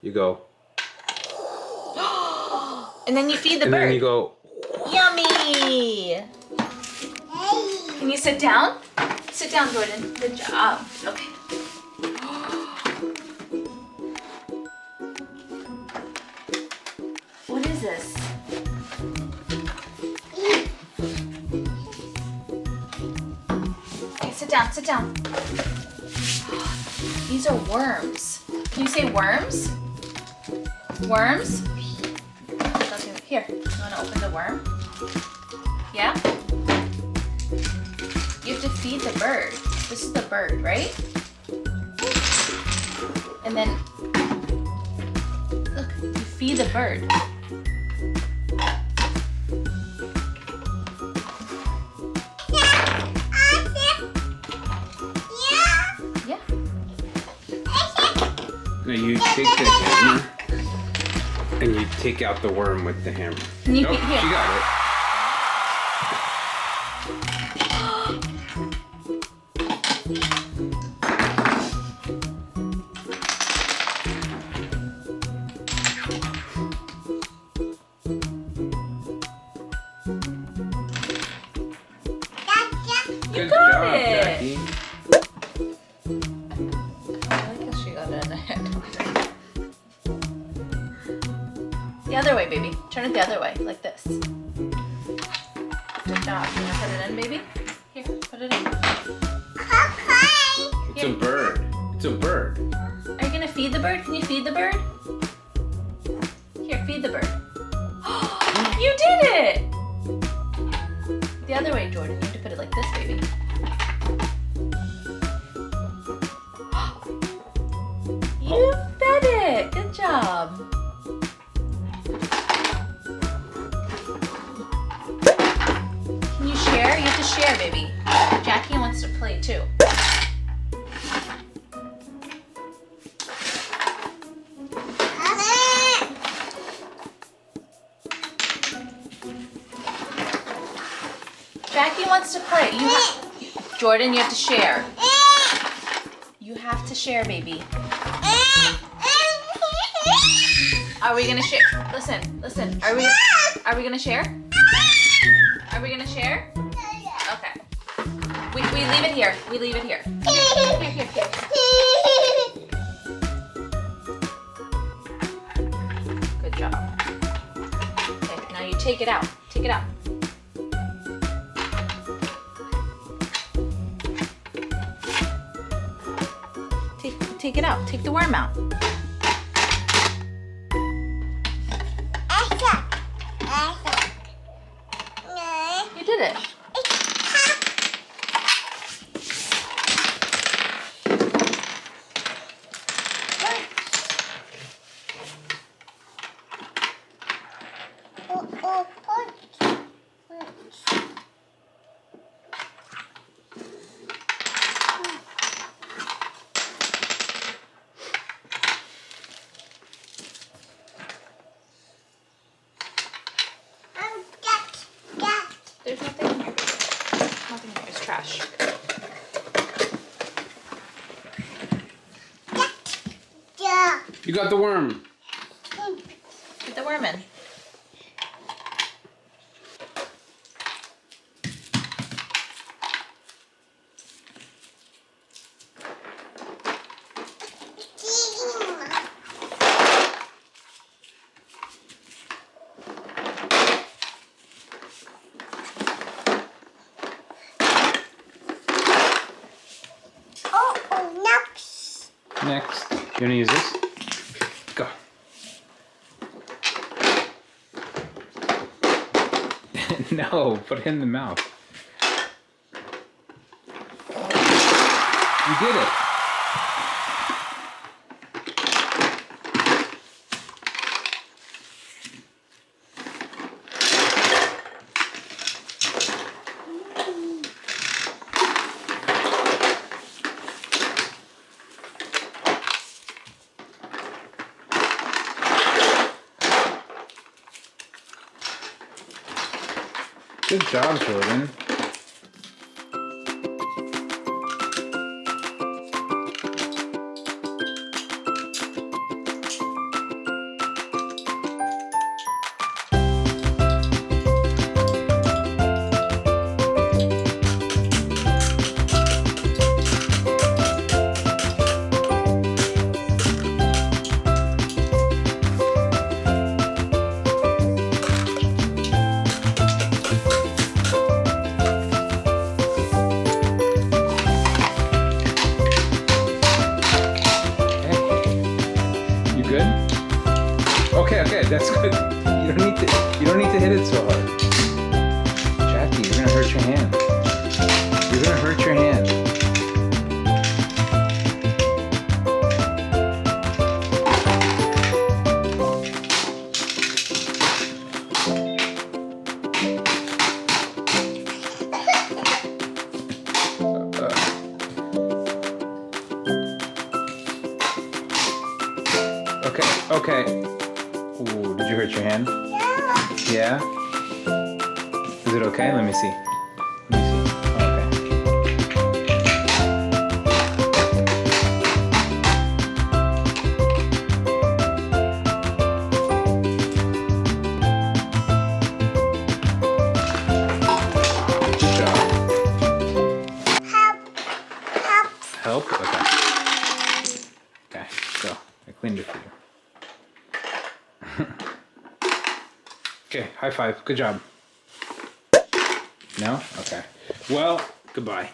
You go. And then you feed the And bird. then you go. Yummy! Can you sit down? Sit down, Jordan. Good job. Okay. What is this? Okay, sit down, sit down. These are worms. Can you say worms? Worms? Here, you want to open the worm? Yeah? You have to feed the bird. This is the bird, right? And then, look, you feed the bird. Yeah. No, you take the hammer and you take out the worm with the hammer. Can you Nope, here. she got it. Good got job, it. Jackie. I like how she got it in the head. The other way, baby. Turn it the other way, like this. Good job. You want to put it in, baby? Here, put it in. It's a bird. It's a bird. Are you going to feed the bird? Can you feed the bird? Here, feed the bird. You did it! The other way, Jordan. You have to put it like this, baby. You fed it! Good job. Can you share? You have to share, baby. Jackie wants to play too. Jackie wants to play. Jordan, you have to share. You have to share, baby. Are we gonna share? Listen. Are we gonna share? Are we gonna share? Okay. We leave it here. We leave it here. Here. Good job. Okay, now you take it out. Take it out. Take it out. Take the worm out. You did it. There's nothing in here. Nothing in here. It's trash. You got the worm. Put the worm in. Next. You wanna use this? Go. No, put it in the mouth. You did it. Good job, Jordan. good? Okay, that's good. You don't need to hit it so hard. Jackie, you're gonna hurt your hand. You're gonna hurt your hand. Okay. Ooh, did you hurt your hand? Yeah. Is it okay? Let me see. Okay. Good job. Help? Okay. Okay, so I cleaned it for you. Okay, high five. Good job. No? Okay. Well, goodbye.